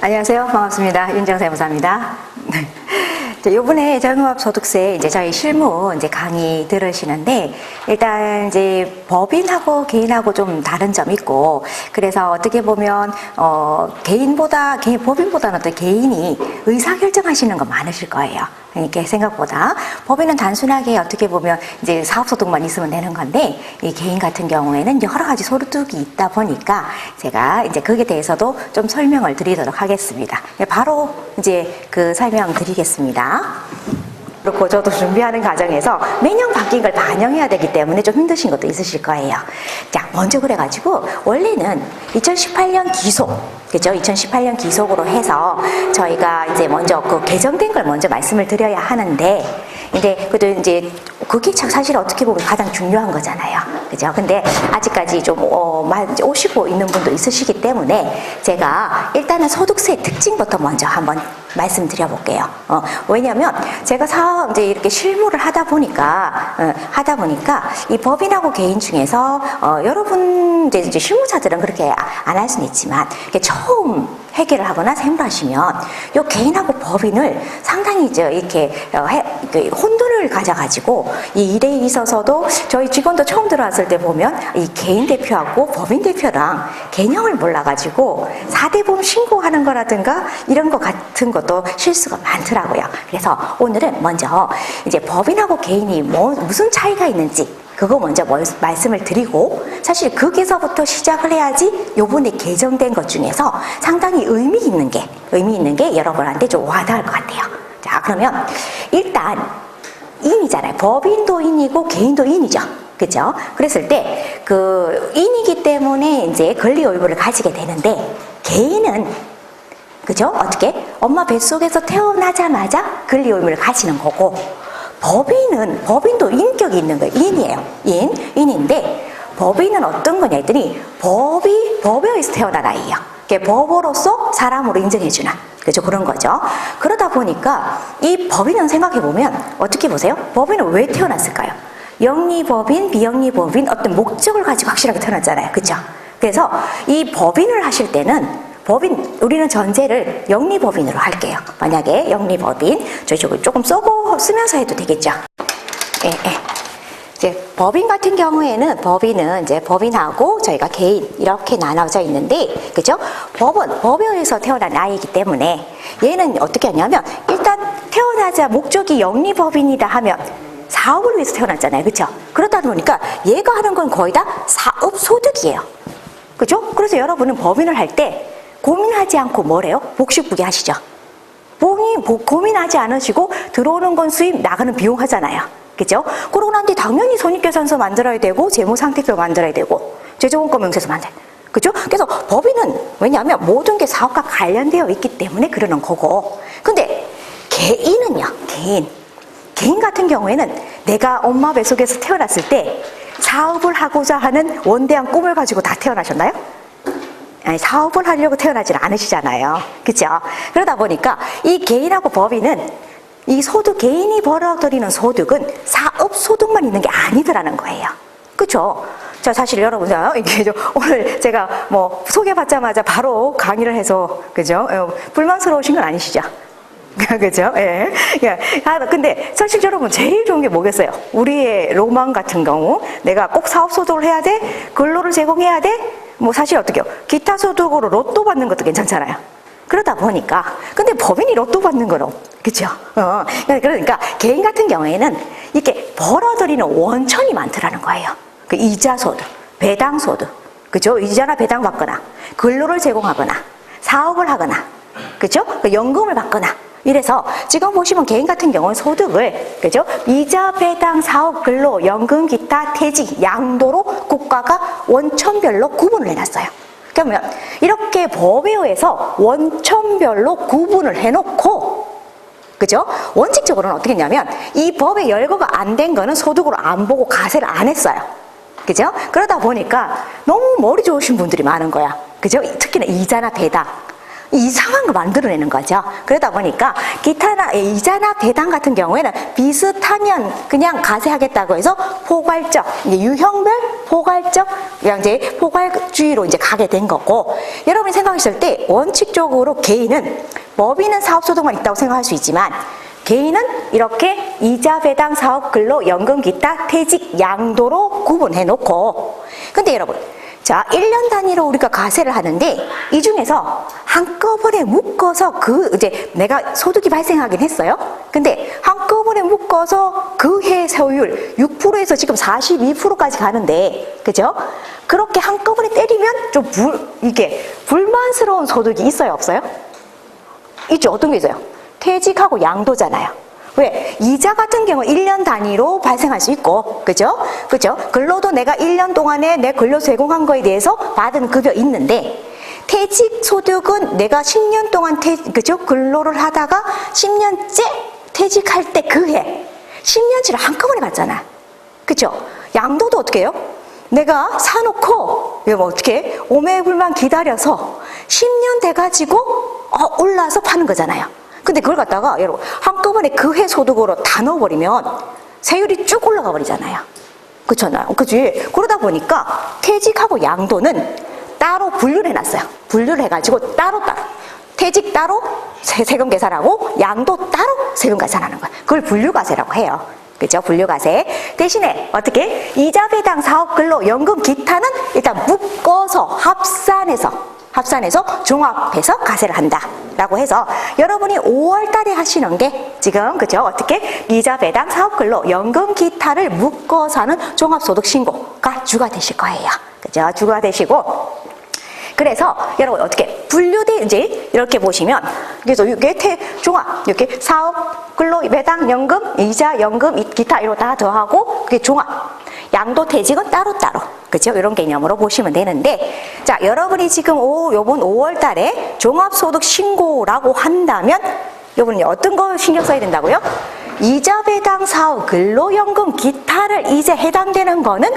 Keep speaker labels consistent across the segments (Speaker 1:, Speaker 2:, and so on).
Speaker 1: 안녕하세요. 반갑습니다. 윤정세무사입니다. 이번에 자영업소득세 이제 저희 실무 이제 강의 들으시는데, 일단 이제 법인하고 개인하고 좀 다른 점이 있고, 그래서 어떻게 보면 법인보다는 또 개인이 의사결정하시는 거 많으실 거예요. 이렇게 생각보다 법인은 단순하게 어떻게 보면 이제 사업소득만 있으면 되는 건데, 이 개인 같은 경우에는 여러 가지 소득이 있다 보니까 제가 이제 거기에 대해서도 좀 설명을 드리도록 하겠습니다. 바로 이제 그 설명 드리겠습니다. 그리고 저도 준비하는 과정에서 매년 바뀐 걸 반영해야 되기 때문에 좀 힘드신 것도 있으실 거예요. 자, 먼저 그래가지고 원래는 2018년 기속, 그죠? 2018년 기속으로 해서 저희가 이제 먼저 그 개정된 걸 먼저 말씀을 드려야 하는데, 그래도 이제 그게 사실 어떻게 보면 가장 중요한 거잖아요. 그죠? 근데 아직까지 좀 오시고 있는 분도 있으시기 때문에 제가 일단은 소득세 특징부터 먼저 한번 말씀드려 볼게요. 왜냐면 제가 이제 이렇게 실무를 하다 보니까 이 법인하고 개인 중에서 여러분 이제 실무자들은 그렇게 안 할 수는 있지만, 처음 회계를 하거나 세무를 하시면 요 개인하고 법인을 상당히 이렇게 혼돈을 가져가지고 이 일에 있어서도 저희 직원도 처음 들어왔을 때 보면 이 개인 대표하고 법인 대표랑 개념을 몰라가지고 4대보험 신고하는 거라든가 이런 거 같은 것도 실수가 많더라고요. 그래서 오늘은 먼저 이제 법인하고 개인이 무슨 차이가 있는지 그거 먼저 말씀을 드리고, 사실 거기서부터 시작을 해야지 요번에 개정된 것 중에서 상당히 의미 있는 게 여러분한테 좀 와닿을 것 같아요. 자, 그러면 일단 인이잖아요. 법인도 인이고 개인도 인이죠. 그죠? 그랬을 때 인이기 때문에 이제 권리 의무를 가지게 되는데, 개인은 그죠? 어떻게? 엄마 뱃속에서 태어나자마자 권리 의무를 가지는 거고, 법인도 인격이 있는 거예요. 인이에요. 인인데, 법인은 어떤 거냐 했더니, 법에 의해서 태어난 아이예요. 법으로서 사람으로 인정해주는, 그죠? 그런 거죠. 그러다 보니까, 이 법인은 생각해보면, 어떻게 보세요? 법인은 왜 태어났을까요? 영리법인, 비영리법인, 어떤 목적을 가지고 확실하게 태어났잖아요. 그죠? 그래서 이 법인을 하실 때는, 우리는 전제를 영리법인으로 할게요. 만약에 영리법인, 저쪽을 조금 쓰면서 해도 되겠죠? 예. 이제 법인 같은 경우에는 이제 법인하고 저희가 개인 이렇게 나눠져 있는데, 그죠? 법에 의해서 태어난 아이이기 때문에 얘는 어떻게 하냐면, 일단 태어나자 목적이 영리법인이다 하면 사업을 위해서 태어났잖아요. 그죠? 그러다 보니까 얘가 하는 건 거의 다 사업소득이에요. 그죠? 그래서 여러분은 법인을 할 때 고민하지 않고 뭐래요? 복식부기 하시죠. 고민하지 않으시고 들어오는 건 수입, 나가는 비용 하잖아요. 그죠? 그러고 난 뒤 당연히 손익계산서 만들어야 되고, 재무상태표 만들어야 되고, 재정원가 명세서 만들어야 돼요. 그죠? 그래서 법인은 왜냐하면 모든 게 사업과 관련되어 있기 때문에 그러는 거고, 근데 개인은요, 개인 같은 경우에는 내가 엄마 뱃속에서 태어났을 때 사업을 하고자 하는 원대한 꿈을 가지고 다 태어나셨나요? 아니, 사업을 하려고 태어나지는 않으시잖아요. 그죠? 그러다 보니까 이 개인하고 법인은 개인이 벌어들이는 소득은 사업소득만 있는 게 아니더라는 거예요. 그죠? 자, 사실 여러분, 오늘 제가 소개받자마자 바로 강의를 해서, 그죠? 불만스러우신 건 아니시죠? 그죠? 예. 근데 사실 여러분 제일 좋은 게 뭐겠어요? 우리의 로망 같은 경우, 내가 꼭 사업소득을 해야 돼? 근로를 제공해야 돼? 사실 어떻게요? 기타 소득으로 로또 받는 것도 괜찮잖아요. 그러다 보니까, 근데 법인이 로또 받는 거는, 그죠? 그러니까 개인 같은 경우에는 이렇게 벌어들이는 원천이 많더라는 거예요. 이자 소득, 배당 소득, 그죠? 이자나 배당 받거나, 근로를 제공하거나, 사업을 하거나, 그죠? 연금을 받거나. 이래서 지금 보시면 개인 같은 경우는 소득을, 그죠? 이자, 배당, 사업, 근로, 연금, 기타, 퇴직, 양도로 국가가 원천별로 구분을 해놨어요. 그러면 이렇게 법에 의해서 원천별로 구분을 해놓고, 그죠? 원칙적으로는 어떻게 했냐면, 이 법에 열거가 안 된 거는 소득으로 안 보고 가세를 안 했어요. 그죠? 그러다 보니까 너무 머리 좋으신 분들이 많은 거야. 그죠? 특히나 이자나 배당. 이상한 거 만들어내는 거죠. 그러다 보니까 기타나 이자나 배당 같은 경우에는 비슷하면 그냥 가세하겠다고 해서 포괄적, 이제 유형별 포괄적, 그냥 이제 포괄주의로 이제 가게 된 거고, 여러분이 생각하실 때 원칙적으로 개인은 법인은 사업소득만 있다고 생각할 수 있지만 개인은 이렇게 이자, 배당, 사업, 근로, 연금, 기타, 퇴직, 양도로 구분해 놓고, 근데 여러분, 자, 1년 단위로 우리가 가세를 하는데 이 중에서 한꺼번에 묶어서 이제 내가 소득이 발생하긴 했어요. 근데 한꺼번에 묶어서 그 해 세율 6%에서 지금 42%까지 가는데, 그죠? 그렇게 한꺼번에 때리면 좀 이게 불만스러운 소득이 있어요, 없어요? 있죠. 어떤 게 있어요? 퇴직하고 양도잖아요. 왜? 이자 같은 경우 1년 단위로 발생할 수 있고, 그죠? 그죠? 근로도 내가 1년 동안에 내 근로 제공한 거에 대해서 받은 급여 있는데, 퇴직 소득은 내가 10년 동안 그죠? 근로를 하다가 10년째 퇴직할 때 그 해, 10년치를 한꺼번에 받잖아. 그죠? 양도도 어떻게 해요? 내가 사놓고, 이거 뭐 어떻게 오매불만 기다려서 10년 돼가지고, 올라서 파는 거잖아요. 근데 그걸 갖다가 여러분 한꺼번에 그 해 소득으로 다 넣어버리면 세율이 쭉 올라가 버리잖아요. 그렇잖아요. 그치? 그러다 보니까 퇴직하고 양도는 따로 분류를 해놨어요. 분류를 해가지고 따로따로 퇴직 따로 세금 계산하고 양도 따로 세금 계산하는 거예요. 그걸 분류과세라고 해요. 그죠? 분류과세. 대신에 어떻게? 이자, 배당, 사업, 근로, 연금, 기타는 일단 묶어서 합산해서 종합해서 가세를 한다라고 해서 여러분이 5월 달에 하시는 게 지금 그죠? 어떻게? 이자, 배당, 사업, 근로, 연금, 기타를 묶어서 하는 종합소득 신고가 주가 되실 거예요. 그죠? 주가 되시고, 그래서 여러분 어떻게 분류돼 이제 이렇게 보시면, 그래서 이게 종합 이렇게 사업, 근로, 배당, 연금, 이자, 연금, 기타 이런 거 다 더하고 그게 종합. 양도, 퇴직은 따로따로, 그죠? 이런 개념으로 보시면 되는데, 자, 여러분이 지금 요번 5월 달에 종합소득 신고라고 한다면, 여러분이 어떤 거 신경 써야 된다고요? 이자, 배당, 사업, 근로연금, 기타를 이제 해당되는 거는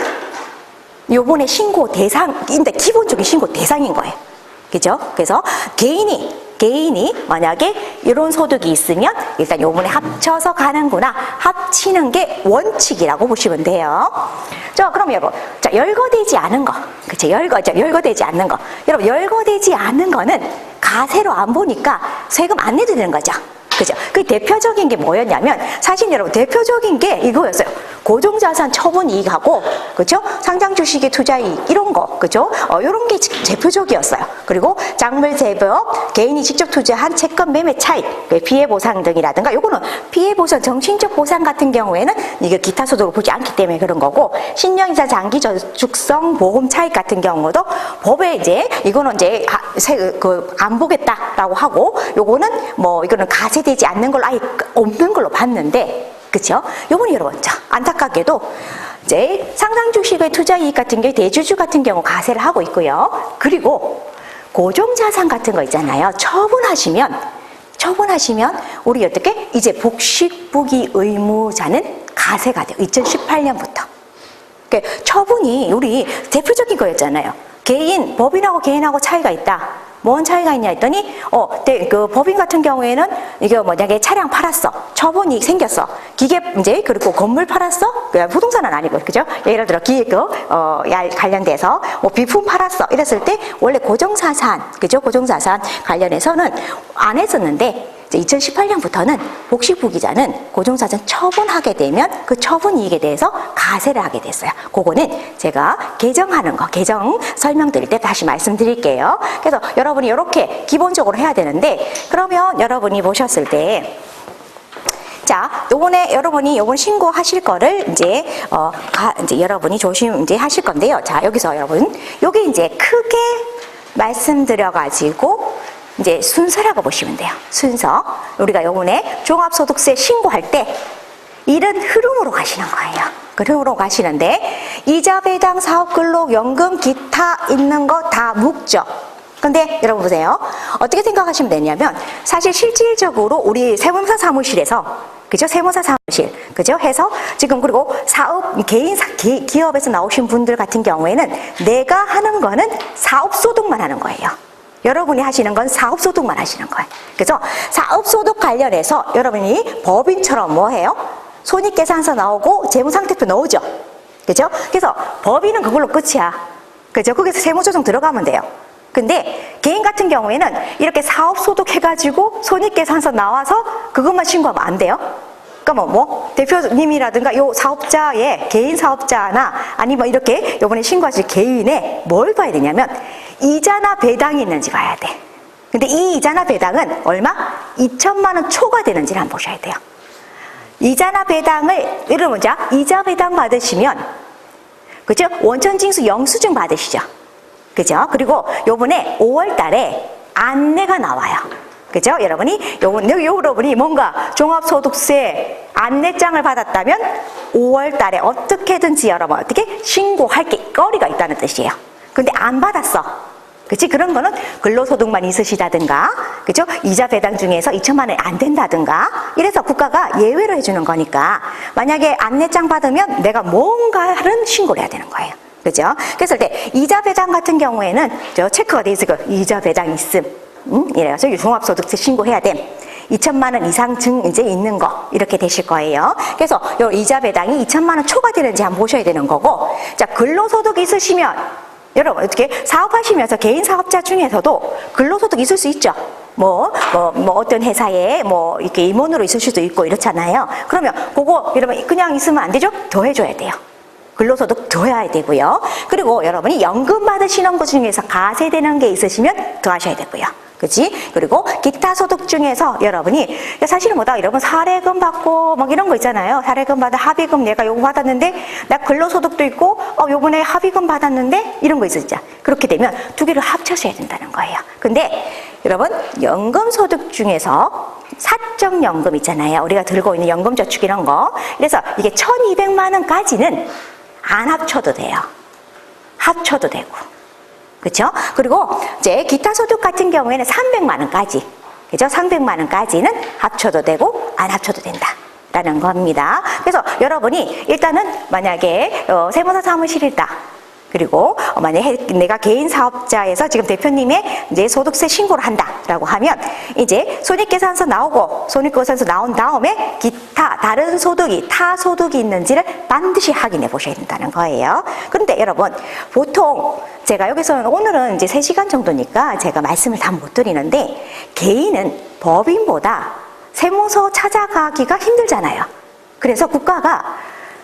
Speaker 1: 요번에 신고 대상인데, 기본적인 신고 대상인 거예요. 그죠? 그래서 개인이 만약에 이런 소득이 있으면 일단 요번에 합쳐서 가는구나, 합치는 게 원칙이라고 보시면 돼요. 자, 그럼 여러분, 자, 열거되지 않은 거, 그쵸? 열거되지 않는 거, 여러분 열거되지 않은 거는 가세로 안 보니까 세금 안 내도 되는 거죠. 그죠? 그 대표적인 게 뭐였냐면, 사실 여러분 대표적인 게 이거였어요. 고정자산 처분 이익하고, 그죠? 상장 주식의 투자 이익, 이런 거, 그죠? 이런 게 대표적이었어요. 그리고 작물 재법, 개인이 직접 투자한 채권 매매 차익, 피해 보상 등이라든가, 요거는 피해 보상, 정신적 보상 같은 경우에는 이게 기타 소득을 보지 않기 때문에 그런 거고, 신용이자 장기 저축성 보험 차익 같은 경우도 법에 이제 이거는 이제 안 보겠다라고 하고, 요거는 뭐 이거는 가세되지 않는 걸로 아예 없는 걸로 봤는데, 그렇죠? 요번에 여러분, 자, 안타깝게도 이제 상장 주식의 투자 이익 같은 게 대주주 같은 경우 가세를 하고 있고요. 그리고 고정자산 같은 거 있잖아요. 처분하시면 우리 어떻게? 이제 복식부기 의무자는 가세가 돼요. 2018년부터. 그러니까 처분이 우리 대표적인 거였잖아요. 법인하고 개인하고 차이가 있다. 뭔 차이가 있냐 했더니, 그 법인 같은 경우에는 이게 만약에 차량 팔았어. 처분 이익 생겼어. 기계, 이제, 그리고 건물 팔았어? 그냥 부동산은 아니고, 그죠? 예를 들어, 관련돼서, 비품 팔았어. 이랬을 때, 원래 고정자산, 그죠? 고정자산 관련해서는 안 했었는데, 2018년부터는 복식부기자는 고정자산 처분하게 되면 그 처분 이익에 대해서 가세를 하게 됐어요. 그거는 제가 개정 설명드릴 때 다시 말씀드릴게요. 그래서 여러분이 이렇게 기본적으로 해야 되는데, 그러면 여러분이 보셨을 때, 자, 여러분이 요번 신고하실 거를 이제 여러분이 이제 하실 건데요. 자, 여기서 여러분, 요게 이제 크게 말씀드려가지고, 이제 순서라고 보시면 돼요. 순서. 우리가 요번에 종합소득세 신고할 때 이런 흐름으로 가시는 거예요. 그 흐름으로 가시는데, 이자, 배당, 사업, 근로, 연금, 기타 있는 거 다 묵죠. 근데 여러분 보세요. 어떻게 생각하시면 되냐면, 사실 실질적으로 우리 세무사 사무실에서, 그죠? 세무사 사무실, 그죠? 해서 지금, 그리고 기업에서 나오신 분들 같은 경우에는 내가 하는 거는 사업소득만 하는 거예요. 여러분이 하시는 건 사업소득만 하시는 거예요. 그래서 사업소득 관련해서 여러분이 법인처럼 뭐 해요? 손익계산서 나오고 재무상태표 나오죠. 그죠? 그래서 법인은 그걸로 끝이야. 그죠? 거기서 세무조정 들어가면 돼요. 근데 개인 같은 경우에는 이렇게 사업소득 해가지고 손익계산서 나와서 그것만 신고하면 안 돼요. 그러니까 뭐 대표님이라든가 요 사업자의 개인 사업자나 아니면 이렇게 요번에 신고하실 개인의 뭘 봐야 되냐면 이자나 배당이 있는지 봐야 돼. 근데 이 이자나 배당은 얼마? 2천만 원 초과되는지를 한번 보셔야 돼요. 이자나 배당을 예를 들자 이자 배당 받으시면 그죠? 원천징수 영수증 받으시죠. 그죠? 그리고 요번에 5월 달에 안내가 나와요. 그죠? 여러분이 여러분이 뭔가 종합소득세 안내장을 받았다면 5월 달에 어떻게든지 여러분 어떻게 신고할 게 거리가 있다는 뜻이에요. 근데 안 받았어. 그치? 그런 거는 근로소득만 있으시다든가, 그죠? 이자 배당 중에서 2천만 원이 안 된다든가, 이래서 국가가 예외로 해주는 거니까, 만약에 안내장 받으면 내가 뭔가를 신고를 해야 되는 거예요. 그죠? 그래서 때 이자 배당 같은 경우에는 저 체크가 돼 있을 거예요. 이자 배당 있음. 이래서 종합소득세 신고해야 됨. 2천만 원 이상 이제 있는 거 이렇게 되실 거예요. 그래서 요 이자 배당이 2천만 원 초과되는지 한번 보셔야 되는 거고, 자 근로소득 있으시면 여러분 어떻게 사업하시면서 개인 사업자 중에서도 근로소득 있을 수 있죠. 뭐 어떤 회사에 뭐 이렇게 임원으로 있을 수도 있고 이렇잖아요. 그러면 그거 여러분 그냥 있으면 안 되죠. 더해줘야 돼요. 근로소득 더해야 되고요. 그리고 여러분이 연금 받으시는 것 중에서 가세되는 게 있으시면 더하셔야 되고요. 그치? 그리고 기타 소득 중에서 여러분이 사실은 뭐다 여러분 사례금 받고 막 이런 거 있잖아요. 사례금 받아 합의금 내가 요거 받았는데 나 근로소득도 있고 요번에 합의금 받았는데 이런 거 있었죠. 그렇게 되면 두 개를 합쳐서 해야 된다는 거예요. 근데 여러분 연금소득 중에서 사적연금 있잖아요. 우리가 들고 있는 연금저축 이런 거. 그래서 이게 1,200만 원까지는 안 합쳐도 돼요. 합쳐도 되고. 그렇죠? 그리고 이제 기타 소득 같은 경우에는 300만 원까지, 그죠? 300만 원까지는 합쳐도 되고 안 합쳐도 된다라는 겁니다. 그래서 여러분이 일단은 만약에 세무사 사무실에 있다. 그리고 만약에 내가 개인 사업자에서 지금 대표님의 이제 소득세 신고를 한다라고 하면 이제 손익계산서 나오고 손익계산서 나온 다음에 기타 다른 소득이 타 소득이 있는지를 반드시 확인해 보셔야 된다는 거예요. 그런데 여러분 보통 제가 여기서는 오늘은 이제 3시간 정도니까 제가 말씀을 다 못 드리는데 개인은 법인보다 세무서 찾아가기가 힘들잖아요. 그래서 국가가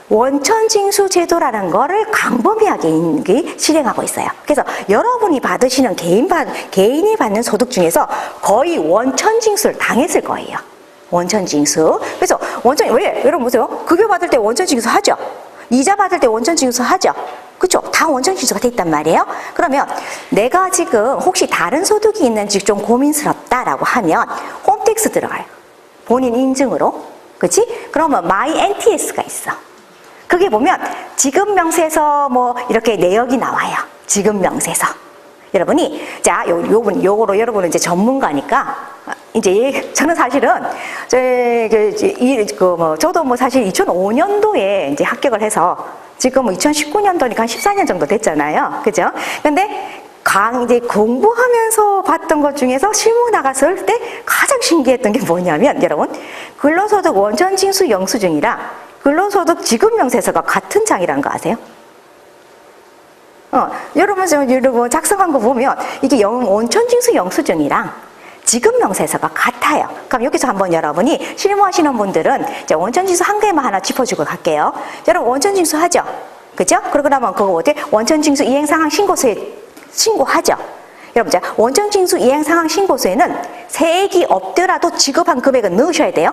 Speaker 1: 원천징수 제도라는 거를 광범위하게 실행하고 있어요. 그래서 여러분이 받으시는 개인이 받는 소득 중에서 거의 원천징수를 당했을 거예요. 원천징수. 그래서 왜? 여러분 보세요. 급여 받을 때 원천징수 하죠? 이자 받을 때 원천징수 하죠? 그쵸? 다 원천징수가 돼 있단 말이에요. 그러면 내가 지금 혹시 다른 소득이 있는지 좀 고민스럽다라고 하면 홈택스 들어가요. 본인 인증으로. 그치? 그러면 마이 NTS가 있어. 그게 보면 지급명세서 뭐 이렇게 내역이 나와요. 지급명세서. 여러분이 자 요거로 여러분은 이제 전문가니까 이제 저는 사실은 저도 뭐 사실 2005년도에 이제 합격을 해서 지금 뭐 2019년도니까 한 14년 정도 됐잖아요. 그죠? 근데 이제 공부하면서 봤던 것 중에서 실무 나갔을 때 가장 신기했던 게 뭐냐면 여러분 근로소득 원천징수 영수증이랑 근로소득 지급명세서가 같은 장이라는 거 아세요? 여러분 작성한 거 보면 이게 원천징수 영수증이랑 지급명세서가 같아요. 그럼 여기서 한번 여러분이 실무하시는 분들은 이제 원천징수 한 개만 하나 짚어주고 갈게요. 여러분 원천징수 하죠? 그죠? 그러고 나면 그거 어때? 원천징수 이행상황 신고서에 신고하죠? 여러분 자 원천징수 이행상황 신고서에는 세액이 없더라도 지급한 금액은 넣으셔야 돼요.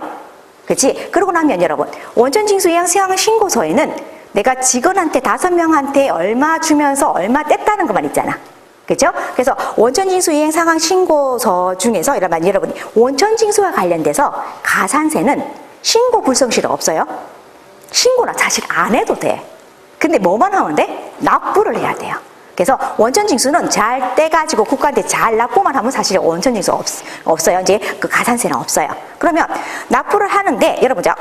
Speaker 1: 그치? 그러고 나면 여러분 원천징수 이행상황 신고서에는 내가 직원한테 5명한테 얼마 주면서 얼마 뗐다는 것만 있잖아. 그죠? 그래서 원천징수 이행상황 신고서 중에서 이러면 여러분 원천징수와 관련돼서 가산세는 신고 불성실은 없어요. 신고는 사실 안 해도 돼. 근데 뭐만 하면 돼? 납부를 해야 돼요. 그래서 원천징수는 잘 떼가지고 국가한테 잘 납부만 하면 사실 원천징수 없어요. 이제 그 가산세는 없어요. 그러면 납부를 하는데 여러분 자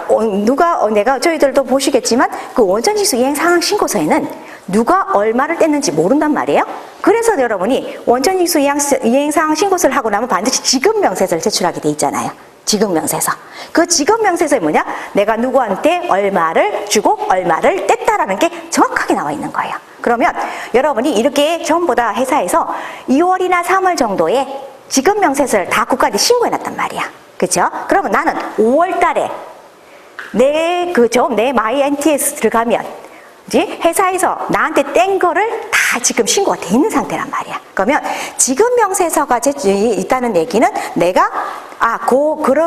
Speaker 1: 내가 저희들도 보시겠지만 그 원천징수 이행 상황 신고서에는 누가 얼마를 뗐는지 모른단 말이에요. 그래서 여러분이 원천징수 이행사항 신고서를 하고 나면 반드시 지급명세서를 제출하게 돼 있잖아요. 지급명세서. 그 지급명세서에 뭐냐? 내가 누구한테 얼마를 주고 얼마를 뗐다라는 게 정확하게 나와 있는 거예요. 그러면 여러분이 이렇게 전부 다 회사에서 2월이나 3월 정도에 지급명세서를 다 국가한테 신고해놨단 말이야. 그렇죠? 그러면 나는 5월 달에 내 마이 NTS 들어가면 이제 회사에서 나한테 뗀 거를 다 지금 신고가 돼 있는 상태란 말이야. 그러면 지급명세서가 있다는 얘기는 내가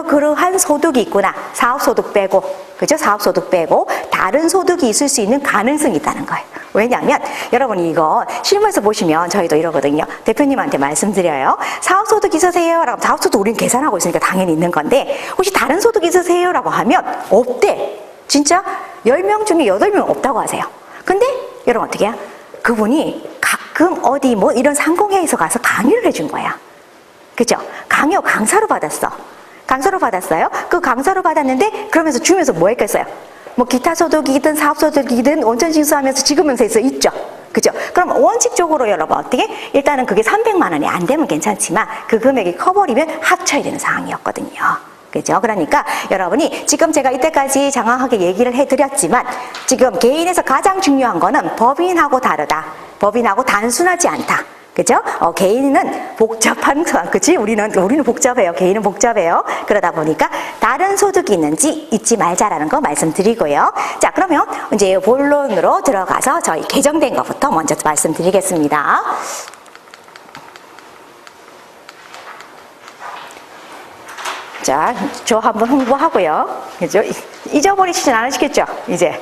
Speaker 1: 그러한 소득이 있구나. 사업소득 빼고, 그죠? 사업소득 빼고 다른 소득이 있을 수 있는 가능성이 있다는 거예요. 왜냐하면 여러분이 이거 실무에서 보시면 저희도 이러거든요. 대표님한테 말씀드려요. 사업소득 있으세요? 라고 사업소득 우리는 계산하고 있으니까 당연히 있는 건데 혹시 다른 소득 있으세요? 라고 하면 없대. 진짜 10명 중에 8명 없다고 하세요. 근데 여러분 어떻게 해요? 그분이 가끔 어디 뭐 이런 상공회에서 가서 강의를 해준 거야. 그죠? 강사로 받았어. 강사로 받았어요. 그 강사로 받았는데 그러면서 주면서 뭐 했겠어요? 뭐 기타 소득이든 사업 소득이든 원천징수하면서 지급명세서 있죠. 그죠? 그럼 원칙적으로 여러분 어떻게? 일단은 그게 300만 원이 안 되면 괜찮지만 그 금액이 커버리면 합쳐야 되는 상황이었거든요. 그죠? 그러니까 여러분이 지금 제가 이때까지 장황하게 얘기를 해드렸지만 지금 개인에서 가장 중요한 거는 법인하고 다르다. 법인하고 단순하지 않다. 그죠? 개인은 복잡한 상황, 그치? 우리는 복잡해요. 개인은 복잡해요. 그러다 보니까 다른 소득이 있는지 잊지 말자라는 거 말씀드리고요. 자, 그러면 이제 본론으로 들어가서 저희 개정된 것부터 먼저 말씀드리겠습니다. 자, 저 한번 홍보하고요. 그죠? 잊어버리시진 않으시겠죠? 이제.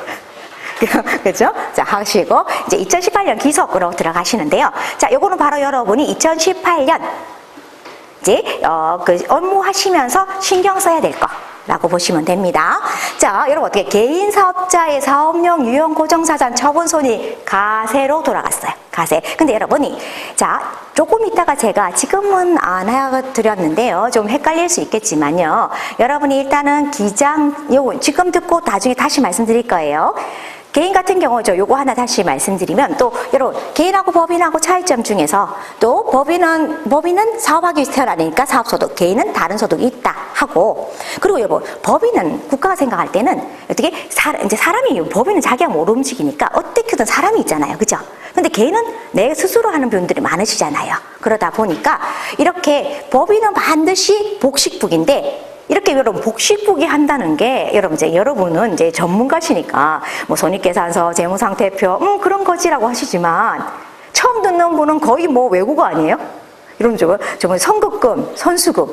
Speaker 1: 그죠? 자, 하시고, 이제 2018년 기속으로 들어가시는데요. 자, 요거는 바로 여러분이 2018년, 이제, 업무하시면서 신경 써야 될 거. 라고 보시면 됩니다. 자, 여러분 어떻게 개인 사업자의 사업용 유형 고정자산 처분손이 가세로 돌아갔어요. 가세. 근데 여러분이 자, 조금 이따가 제가 지금은 안 해드렸는데요. 좀 헷갈릴 수 있겠지만요. 여러분이 일단은 요거 지금 듣고 나중에 다시 말씀드릴 거예요. 개인 같은 경우죠. 요거 하나 다시 말씀드리면 또 여러분 개인하고 법인하고 차이점 중에서 또 법인은 사업하기 위해서 태어나니까 사업소득, 개인은 다른 소득이 있다 하고 그리고 여러분 법인은 국가가 생각할 때는 어떻게 이제 사람이 법인은 자기가 못 움직이니까 어떻게든 사람이 있잖아요. 그죠? 근데 개인은 내 스스로 하는 분들이 많으시잖아요. 그러다 보니까 이렇게 법인은 반드시 복식북인데 이렇게 여러분 복식북이 한다는 게 여러분은 이제 전문가시니까 뭐 손익계산서, 재무상태표 그런 거지라고 하시지만 처음 듣는 분은 거의 뭐 외국어 아니에요? 이러면 저거 선급금, 선수금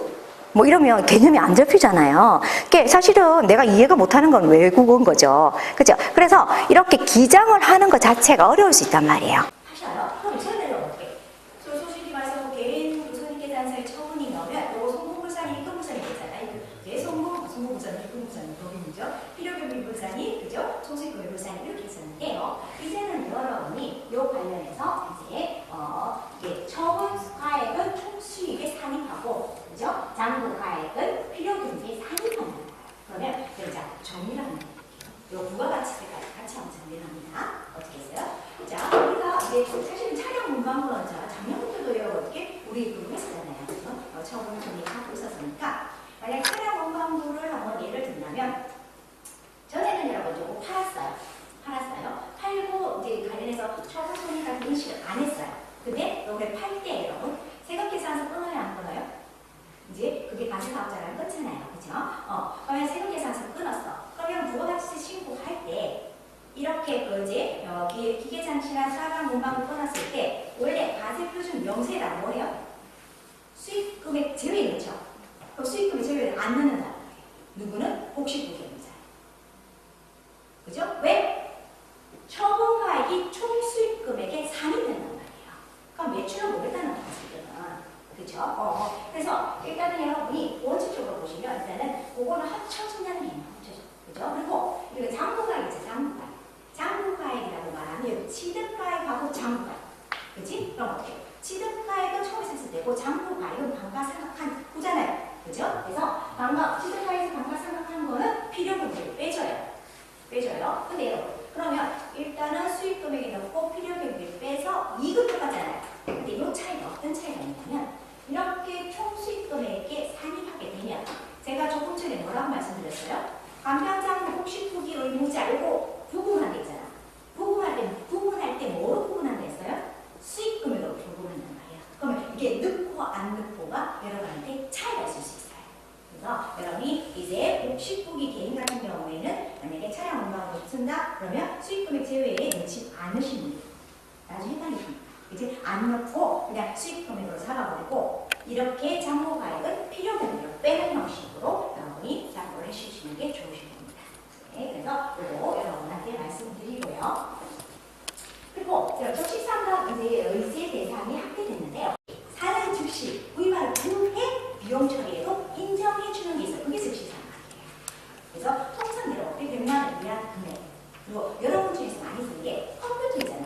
Speaker 1: 뭐 이러면 개념이 안 잡히잖아요. 그게 사실은 내가 이해가 못하는 건 외국어인 거죠. 그죠? 그래서 이렇게 기장을 하는 것 자체가 어려울 수 있단 말이에요. 하셔요? 그럼 최대로 어떻게? 솔직히 말해서 개인 손익계산서의 처분이 나오면 요거 송금불산이 입금불산이 되잖아요. 송금불산, 입금불산이 법인이죠. 필요금융불산이 그죠? 총수익금융불산이 이렇게 있었는데요. 이제는 여러분이 요 관련해서 이제 이게 처분가액은 총수익에 산입하고 그죠? 장부가액은 필요금융에 산입합니다. 그러면 자 정리를 합니다. 요 부가가치세까지 같이 한번 정리를 합니다. 어떻게 했어요? 자, 우리가 이제 사실은 차량 문방구는 작년부터도 여러분 어떻게 우리 그거 했었잖아요. 그죠? 처분 정리하고 있었으니까 만약 차량 문방구를 한번 예를 든다면 전에는 여러분 요거 팔았어요. 팔고 이제 관련해서 처분손익이라는 인식을 안 했어요. 근데 요걸 팔 때 여러분 세금계산서 끊어요, 안 끊어요? 이제 그게 과세사업자랑 끊잖아요. 그죠? 그러면 세금계산서 끊었어. 그러면 부가가치세 신고할 때 이렇게 이제 기계장치나 사람 문방구 끊었을 때 원래 과세표준 명세라 뭐예요? 수익금액 제외 넣죠. 그럼 수익금액 제외를 안 넣는다는 거예요. 누구는? 복식부기업자. 그죠? 왜? 처분가액이 총 수익금액에 산입된단 말이에요. 그럼 매출을 모르다는 거죠. 그죠? 그래서 일단은 여러분이 원칙적으로 보시면 일단은 그거는 합쳐진다는 개념 합쳐져. 그죠? 그리고 이거 장부가액 있죠. 장부가액이라고 말하면 여기 취득가액하고 장부가액. 그치? 그럼 어떻게? 취득가액은 처음에 썼을 때고 장부가액은 감가상각한 후잖아요. 그죠? 그래서 취득가액에서 감가상각한 거는 필요금액을 빼줘요. 근데 여러분 그러면 일단은 수익금액에 넣고 필요금액을 빼서 이익을 똑같잖아요. 이게 넣고 안 넣고가 여러분한테 차이가 있을 수 있어요. 그래서 여러분이 이제 60부기 개인 같은 경우에는 만약에 차량 운반을 쓴다 그러면 수익금액 제외에 넣지 않으시는 분들 나중에 헷갈리십니다. 이제 안 넣고 그냥 수익금액으로 잡아버리고 이렇게 잔고가액은 필요금액으로 빼는 형식으로 여러분이 잔고를 해주시는 게 좋으실 겁니다. 네, 그래서 이거 여러분한테 말씀드리고요. 그리고 적시상각 이제 의제 대상이 확대됐는데요. 사는 즉시 구입하는 후에 비용 처리에도 인정해 주는 게 있어요. 그게 적시상각이에요. 그래서 통상대로 100만 원 이하 금액 그리고 여러분 중에서 많이 쓰는 게 컴퓨터 있잖아요.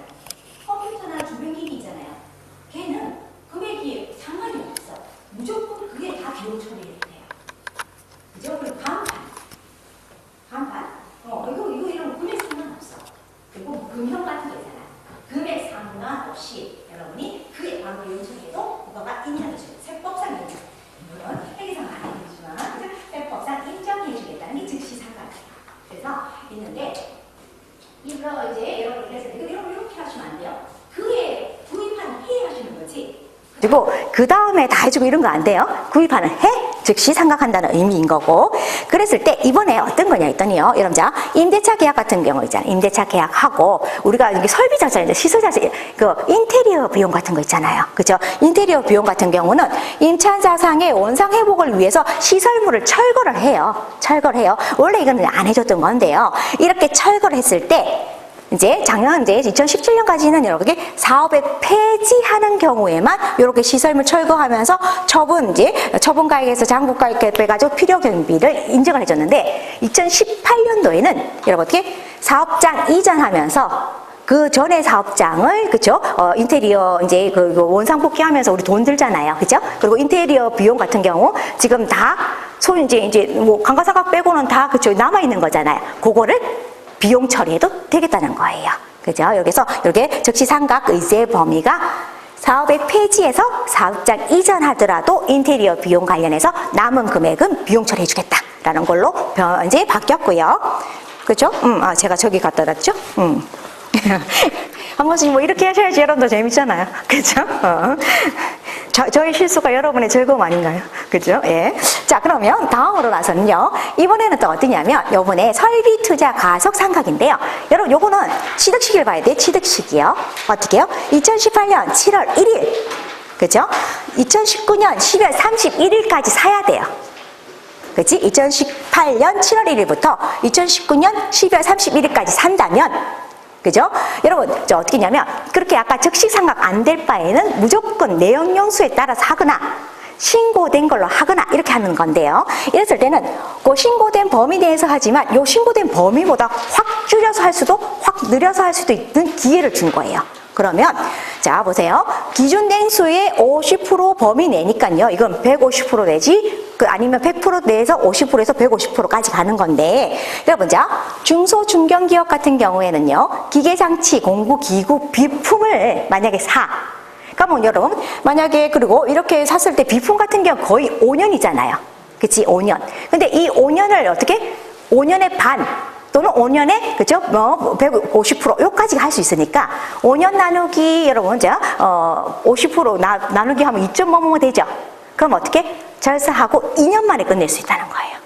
Speaker 1: 컴퓨터나 주변기기 있잖아요. 걔는 금액이 상관이 없어. 무조건 그게 다 비용 처리해야 돼요. 그죠? 그리고 간판. 이거 이런 금액 상관없어. 그리고 뭐 금형 같은 거 있잖아요. 금액 상관없이 여러분이 그게 바로 비용 처리해도 그거가 인정해줘요. 세법상 인정. 물론 회계상 안 해주지만 세법상 인정해주겠다는 게 즉시 상관이에요. 그래서 있는데 이거 이제 여러분 그래서 이렇게 하시면 안 돼요. 그에 구입하는 해 하시는 거지. 그리고 그 다음에 다 해주고 이런 거 안 돼요. 구입하는 해 즉시 상각한다는 의미인 거고. 그랬을 때 이번에 어떤 거냐 했더니요. 여러분 자 임대차 계약 같은 경우 있잖아요. 임대차 계약하고 우리가 이게 설비 자재, 시설 자재, 그 인테리어 비용 같은 거 있잖아요. 그죠? 인테리어 비용 같은 경우는 임차자상의 원상 회복을 위해서 시설물을 철거를 해요. 원래 이거는 안 해줬던 건데요. 이렇게 철거를 했을 때 이제 작년 이제 2017년까지는 여러분께 사업에 폐지하는 경우에만 이렇게 시설물 철거하면서 처분가액에서 잔고가액 빼가지고 필요 경비를 인정을 해줬는데 2018년도에는 여러분께 사업장 이전하면서 그 전에 사업장을 그죠? 인테리어 이제 그 원상 복귀하면서 우리 돈 들잖아요, 그죠? 그리고 인테리어 비용 같은 경우 지금 다 소위 이제 뭐 감가상각 빼고는 다 그죠? 남아 있는 거잖아요. 그거를 비용 처리해도 되겠다는 거예요. 그죠? 여기서 이렇게 적시상각 의제 범위가 사업의 폐지에서 사업장 이전하더라도 인테리어 비용 관련해서 남은 금액은 비용 처리해주겠다라는 걸로 이제 바뀌었고요. 그죠? 제가 저기 갖다 놨죠? 한 번씩 뭐 이렇게 하셔야지 여러분도 재밌잖아요. 그죠? 저의 실수가 여러분의 즐거움 아닌가요? 그죠? 예. 자, 그러면 다음으로 나서는요. 이번에는 또 어떠냐면, 요번에 설비 투자 가속 상각인데요. 여러분, 요거는 취득시기를 봐야 돼요. 취득시기요. 어떻게요? 2018년 7월 1일. 그죠? 2019년 12월 31일까지 사야 돼요. 그치? 2018년 7월 1일부터 2019년 12월 31일까지 산다면, 그죠? 여러분, 어떻게 했냐면, 그렇게 아까 적시상각 안 될 바에는 무조건 내역령수에 따라서 하거나, 신고된 걸로 하거나, 이렇게 하는 건데요. 이랬을 때는, 그 신고된 범위 내에서 하지만, 요 신고된 범위보다 확 줄여서 할 수도, 확 늘려서 할 수도 있는 기회를 준 거예요. 그러면, 자, 보세요. 기준 땡수의 50% 범위 내니까요. 이건 150% 내지, 아니면 100% 내에서 50%에서 150%까지 가는 건데, 여러분, 자, 중소, 중견기업 같은 경우에는요, 기계장치, 공구, 기구, 비품을 만약에 그러면 여러분, 만약에 그리고 이렇게 샀을 때 비품 같은 경우 거의 5년이잖아요. 그치? 5년. 근데 이 5년을 어떻게? 5년의 반, 또는 5년에, 그죠? 150% 요까지 할 수 있으니까 5년 나누기 여러분 자 50% 나누기 하면 2.5뭐 되죠? 그럼 어떻게? 절사하고 2년 만에 끝낼 수 있다는 거예요.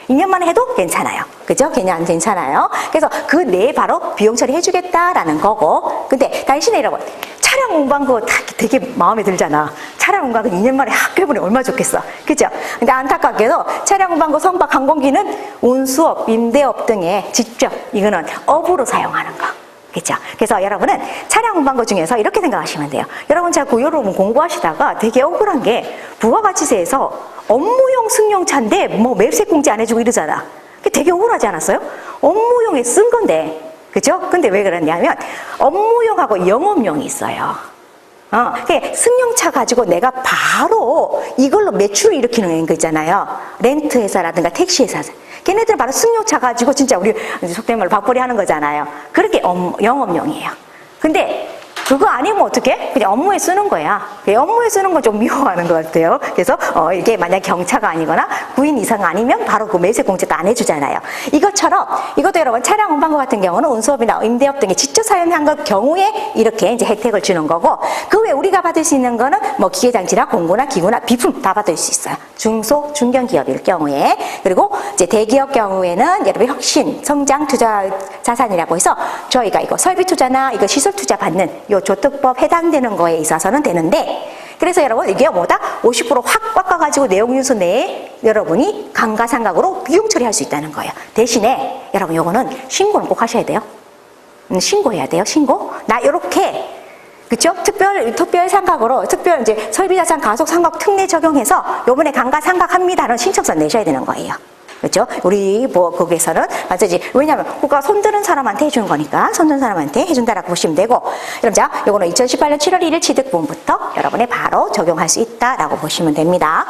Speaker 1: 2년 만에 해도 괜찮아요. 그죠? 그냥 괜찮아요. 그래서 그 내에 바로 비용 처리 해주겠다라는 거고. 근데 당신의 여러분, 차량 운반거 되게 마음에 들잖아. 차량 운반거 2년 만에 해보니 얼마나 좋겠어. 그죠? 근데 안타깝게도 차량 운반거 선박 항공기는 운수업, 임대업 등에 직접 이거는 업으로 사용하는 거. 그렇죠? 그래서 여러분은 차량 운반거 중에서 이렇게 생각하시면 돼요. 여러분 자꾸 여러분 공부하시다가 되게 억울한 게 부가가치세에서 업무용 승용차인데 뭐 맵세 공제 안 해주고 이러잖아. 되게 억울하지 않았어요? 업무용에 쓴 건데. 그죠? 근데 왜 그러냐면 업무용하고 영업용이 있어요. 승용차 가지고 내가 바로 이걸로 매출을 일으키는 거 있잖아요. 렌트 회사라든가 택시 회사. 걔네들은 바로 승용차 가지고 진짜 우리 속된 말로 밥벌이 하는 거잖아요. 그렇게 영업용이에요. 근데 그거 아니면 어떻게? 그냥 업무에 쓰는 거야. 업무에 쓰는 건 좀 미워하는 것 같아요. 그래서 이게 만약 경차가 아니거나 구인 이상 아니면 바로 그 매수액 공제도 안 해주잖아요. 이것처럼 이것도 여러분 차량 운반과 같은 경우는 운수업이나 임대업 등의 직접 사용한 것 경우에 이렇게 이제 혜택을 주는 거고, 그 외 우리가 받을 수 있는 거는 뭐 기계장치나 공구나 기구나 비품 다 받을 수 있어요. 중소 중견 기업일 경우에. 그리고 이제 대기업 경우에는 여러분 혁신 성장 투자 자산이라고 해서 저희가 이거 설비 투자나 이거 시설 투자 받는 요 조특법 해당되는 거에 있어서는 되는데, 그래서 여러분 이게 뭐다? 50%확 깎아가지고 내용윤수 내에 여러분이 감가상각으로 비용 처리할 수 있다는 거예요. 대신에 여러분 요거는 신고는 꼭 하셔야 돼요. 신고해야 돼요. 신고. 나 요렇게 그쵸? 특별 상각으로 특별 이제 설비자산 가속 상각 특례 적용해서 요번에 감가상각합니다라는 신청서 내셔야 되는 거예요. 그렇죠? 우리 뭐 거기에서는 맞지? 왜냐하면 그가 손드는 사람한테 해주는 거니까 손드는 사람한테 해준다라고 보시면 되고, 그럼 자, 요거는 2018년 7월 1일 취득분부터 여러분이 바로 적용할 수 있다라고 보시면 됩니다.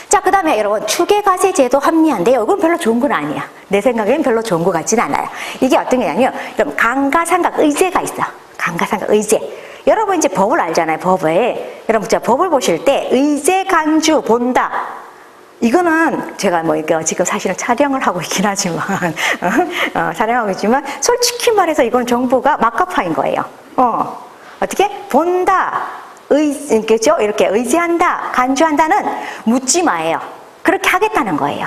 Speaker 1: 자, 그 다음에 여러분 추계과세 제도 합리화인데요. 이건 별로 좋은 건 아니야. 내 생각에는 별로 좋은 것 같진 않아요. 이게 어떤 게냐면 여러분 감가상각 의제가 있어. 감가상각 의제. 여러분 이제 법을 알잖아요. 법을. 여러분 자, 법을 보실 때 의제 간주 본다. 이거는 제가 뭐 이렇게 지금 사실은 촬영을 하고 있긴 하지만 촬영하고 있지만 솔직히 말해서 이건 정부가 막가파인 거예요. 어떻게 본다, 그죠? 이렇게 의지한다, 간주한다는 묻지 마예요. 그렇게 하겠다는 거예요.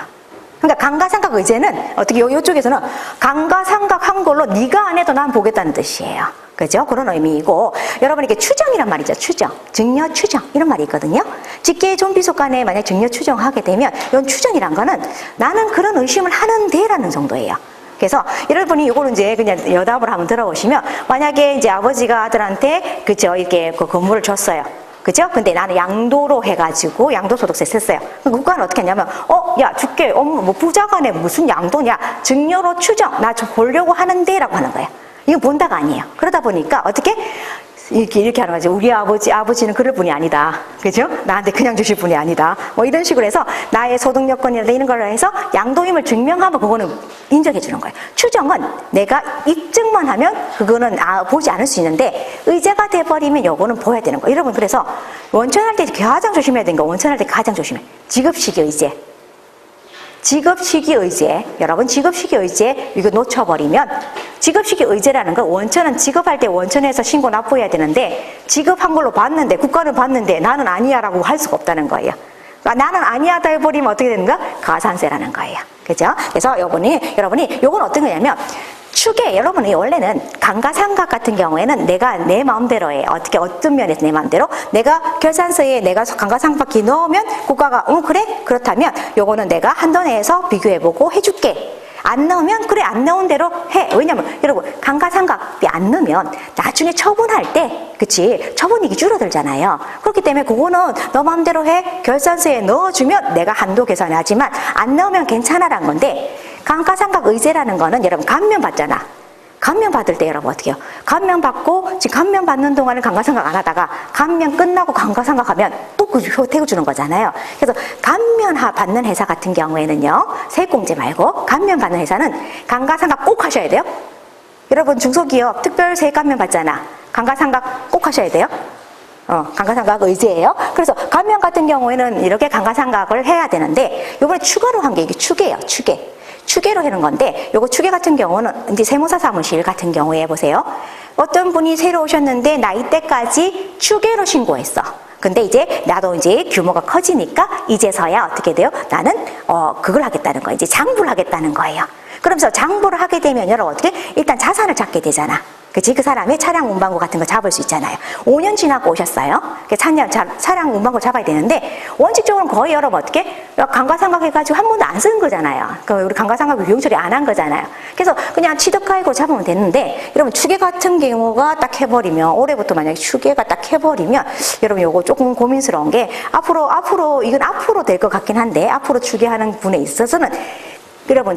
Speaker 1: 그러니까 감가상각 의제는 어떻게 요쪽에서는 감가상각 한 걸로 네가 안 해도 난 보겠다는 뜻이에요. 그죠? 그런 의미이고, 여러분 이게 추정이란 말이죠. 추정, 증여 추정 이런 말이 있거든요. 직계 존비속 간에 만약 증여 추정하게 되면 이런 추정이란 거는 나는 그런 의심을 하는데라는 정도예요. 그래서 여러분이 이거는 이제 그냥 여담을 한번 들어보시면, 만약에 이제 아버지가 아들한테 그죠 이렇게 그 건물을 줬어요. 그죠? 근데 나는 양도로 해가지고 양도소득세 썼어요. 국가는 어떻게 했냐면, 야, 줄게. 뭐 부자간에 무슨 양도냐? 증여로 추정. 나 좀 보려고 하는데 라고 하는 거예요. 이거 본다가 아니에요. 그러다 보니까 어떻게? 이렇게 하는 거죠. 우리 아버지는 그럴 분이 아니다. 그죠? 나한테 그냥 주실 분이 아니다. 뭐 이런 식으로 해서 나의 소득 여건이나 이런 걸 해서 양도임을 증명하면 그거는 인정해 주는 거예요. 추정은 내가 입증만 하면 그거는 보지 않을 수 있는데, 의제가 돼버리면 요거는 보여야 되는 거예요. 여러분 그래서 원천할 때 가장 조심해야 되는 거, 원천할 때 가장 조심해. 지급시기 의제. 지급시기 의제. 여러분 지급시기 의제 이거 놓쳐버리면, 지급시기 의제라는 건 원천은 지급할 때 원천에서 신고 납부해야 되는데, 지급한 걸로 봤는데 국가는 봤는데 나는 아니야 라고 할 수가 없다는 거예요. 그러니까 나는 아니야다 해버리면 어떻게 되는가? 가산세라는 거예요. 그죠? 그래서 여러분이 요건 어떤 거냐면, 추계, 여러분이 원래는 감가상각 같은 경우에는 내가 내 마음대로 해. 어떤 면에서 내 마음대로. 내가 결산서에 내가 감가상각기 넣으면 국가가, 그래? 그렇다면 요거는 내가 한도내에서 비교해보고 해줄게. 안 넣으면 그래, 안 넣은 대로 해. 왜냐면 여러분 감가상각비 안 넣으면 나중에 처분할 때 그치 처분이익이 줄어들잖아요. 그렇기 때문에 그거는 너 마음대로 해. 결산서에 넣어주면 내가 한도 계산하지만 안 넣으면 괜찮아라는 건데, 감가상각 의제라는 거는 여러분 감면 받잖아. 감면 받을 때 여러분 어떻게 해요? 감면 받고 지금 감면 받는 동안은 감가상각 안 하다가 감면 끝나고 감가상각 하면 또 그 혜택을 주는 거잖아요. 그래서 감면 받는 회사 같은 경우에는요, 세액공제 말고 감면 받는 회사는 감가상각 꼭 하셔야 돼요. 여러분 중소기업 특별세액 감면 받잖아. 감가상각 꼭 하셔야 돼요. 감가상각 의제예요. 그래서 감면 같은 경우에는 이렇게 감가상각을 해야 되는데, 요번에 추가로 한 게 이게 추계예요. 추계로 하는 건데, 요거 추계 같은 경우는 이제 세무사 사무실 같은 경우에 보세요. 어떤 분이 새로 오셨는데 나이대까지 추계로 신고했어. 근데 이제 나도 이제 규모가 커지니까 이제서야 어떻게 돼요? 나는 그걸 하겠다는 거예요. 이제 장부를 하겠다는 거예요. 그러면서 장부를 하게 되면 여러분 어떻게? 일단 자산을 잡게 되잖아. 그치? 그 사람이 차량 운반고 같은 거 잡을 수 있잖아요. 5년 지나고 오셨어요. 차량 운반고 잡아야 되는데, 원칙적으로는 거의 여러분 어떻게? 감가상각 해가지고 한 번도 안 쓴 거잖아요. 그러니까 우리 감가상각 비용 처리 안 한 거잖아요. 그래서 그냥 취득가액으로 잡으면 되는데, 여러분 추계 같은 경우가 딱 해버리면, 올해부터 만약에 추계가 딱 해버리면, 여러분 요거 조금 고민스러운 게, 앞으로 이건 앞으로 될 것 같긴 한데, 앞으로 추계하는 분에 있어서는, 여러분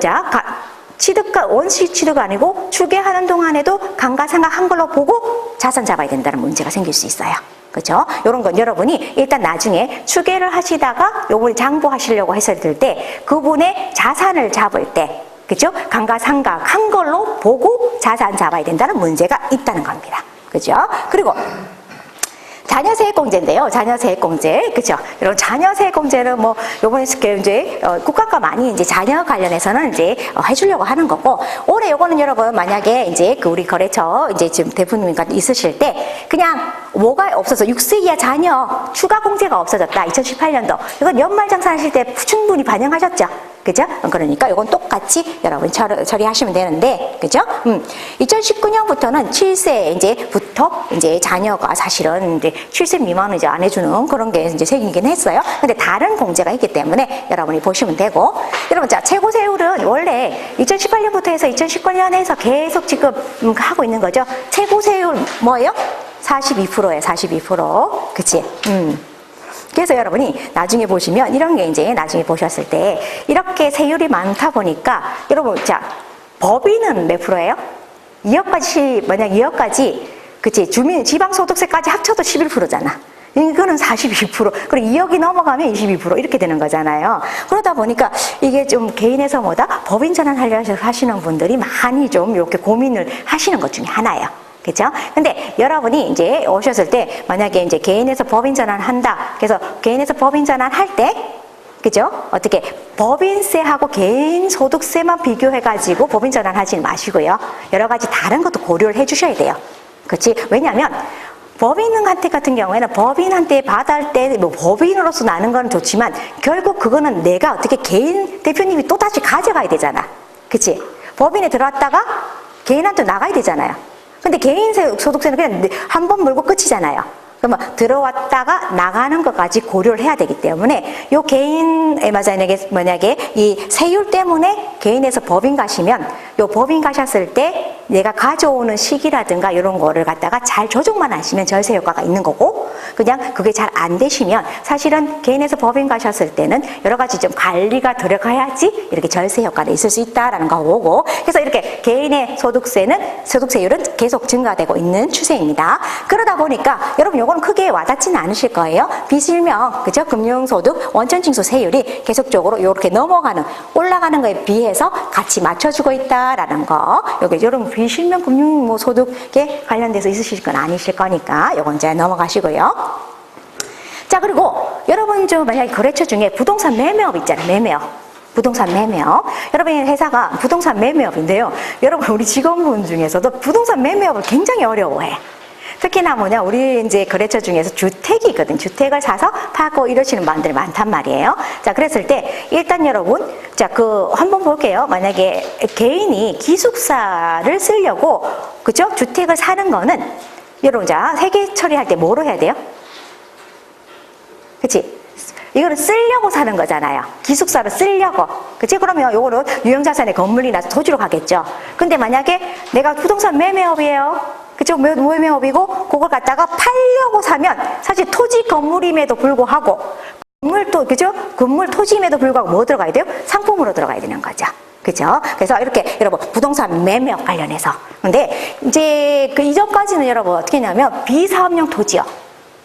Speaker 1: 원시 취득 아니고 추계하는 동안에도 감가상각 한 걸로 보고 자산 잡아야 된다는 문제가 생길 수 있어요. 그렇죠? 이런 건 여러분이 일단 나중에 추계를 하시다가 요번에 장부하시려고 했을 때 그분의 자산을 잡을 때, 그렇죠? 감가상각 한 걸로 보고 자산 잡아야 된다는 문제가 있다는 겁니다. 그렇죠? 그리고 자녀세액공제인데요. 자녀세액공제. 그죠? 여러분, 자녀세액공제는 뭐, 요번에 이제, 국가가 많이 이제 자녀 관련해서는 이제, 해주려고 하는 거고, 올해 요거는 여러분, 만약에 이제 그 우리 거래처 이제 지금 대표님과 있으실 때, 그냥 뭐가 없어서 6세 이하 자녀 추가 공제가 없어졌다. 2018년도. 이건 연말정산 하실 때 충분히 반영하셨죠? 그죠? 그러니까 이건 똑같이 여러분 처리하시면 되는데, 그죠? 2019년부터는 7세 이제부터 이제 자녀가 사실은 이제 7세 미만은 이제 안 해주는 그런 게 이제 생기긴 했어요. 근데 다른 공제가 있기 때문에 여러분이 보시면 되고, 여러분 자 최고 세율은 원래 2018년부터 해서 2019년에서 계속 지금 하고 있는 거죠. 최고 세율 뭐예요? 42%예요. 42%. 그치? 그래서 여러분이 나중에 보시면 이런 게 이제 나중에 보셨을 때 이렇게 세율이 많다 보니까 여러분 자 법인은 몇 프로예요? 2억까지 만약 2억까지 그치 지방소득세까지 합쳐도 11%잖아. 이거는 42% 그리고 2억이 넘어가면 22% 이렇게 되는 거잖아요. 그러다 보니까 이게 좀 개인에서 뭐다 법인 전환하려고 하시는 분들이 많이 좀 이렇게 고민을 하시는 것 중에 하나예요. 그죠? 근데 여러분이 이제 오셨을 때 만약에 이제 개인에서 법인 전환한다. 그래서 개인에서 법인 전환할 때 그죠? 어떻게 법인세하고 개인 소득세만 비교해가지고 법인 전환하지 마시고요. 여러 가지 다른 것도 고려를 해주셔야 돼요. 그렇지? 왜냐하면 법인한테 같은 경우에는 법인한테 받을 때 뭐 법인으로서 나는 건 좋지만 결국 그거는 내가 어떻게 개인 대표님이 또 다시 가져가야 되잖아. 그렇지? 법인에 들어왔다가 개인한테 나가야 되잖아요. 근데 개인 소득세는 그냥 한 번 물고 끝이잖아요. 그러면 들어왔다가 나가는 것까지 고려를 해야 되기 때문에 요 개인에 만약에 이 세율 때문에 개인에서 법인 가시면 요 법인 가셨을 때 내가 가져오는 시기라든가 이런 거를 갖다가 잘 조정만 하시면 절세 효과가 있는 거고, 그냥 그게 잘 안 되시면 사실은 개인에서 법인 가셨을 때는 여러 가지 좀 관리가 들어가야지 이렇게 절세 효과가 있을 수 있다라는 거 보고, 그래서 이렇게 개인의 소득세율은 계속 증가되고 있는 추세입니다. 그러다 보니까 여러분 요거는 크게 와닿지는 않으실 거예요. 비실명, 그죠? 금융소득, 원천징수 세율이 계속적으로 이렇게 넘어가는, 올라가는 거에 비해서 같이 맞춰주고 있다라는 거. 여기 이런 비실명 금융 소득에 관련돼서 있으실 건 아니실 거니까 요건 이제 넘어가시고요. 자, 그리고 여러분 저 만약에 거래처 중에 부동산 매매업 있잖아요. 매매업. 부동산 매매업. 여러분의 회사가 부동산 매매업인데요. 여러분 우리 직원분 중에서도 부동산 매매업을 굉장히 어려워해. 특히나 뭐냐, 우리 이제 거래처 중에서 주택이 있거든. 주택을 사서 파고 이러시는 분들이 많단 말이에요. 자, 그랬을 때, 일단 여러분, 자, 한번 볼게요. 만약에 개인이 기숙사를 쓰려고, 그죠? 주택을 사는 거는, 여러분, 자, 세계 처리할 때 뭐로 해야 돼요? 그치? 이거는 쓰려고 사는 거잖아요. 기숙사로 쓰려고. 그치? 그러면 요거는 유형자산의 건물이나 토지로 가겠죠. 근데 만약에 내가 부동산 매매업이에요. 그죠? 매매업이고, 그걸 갖다가 팔려고 사면, 사실 토지 건물임에도 불구하고, 그죠? 건물 토지임에도 불구하고 뭐 들어가야 돼요? 상품으로 들어가야 되는 거죠. 그죠? 그래서 이렇게 여러분, 부동산 매매업 관련해서. 근데, 이제 그 이전까지는 여러분 어떻게 했냐면, 비사업용 토지요.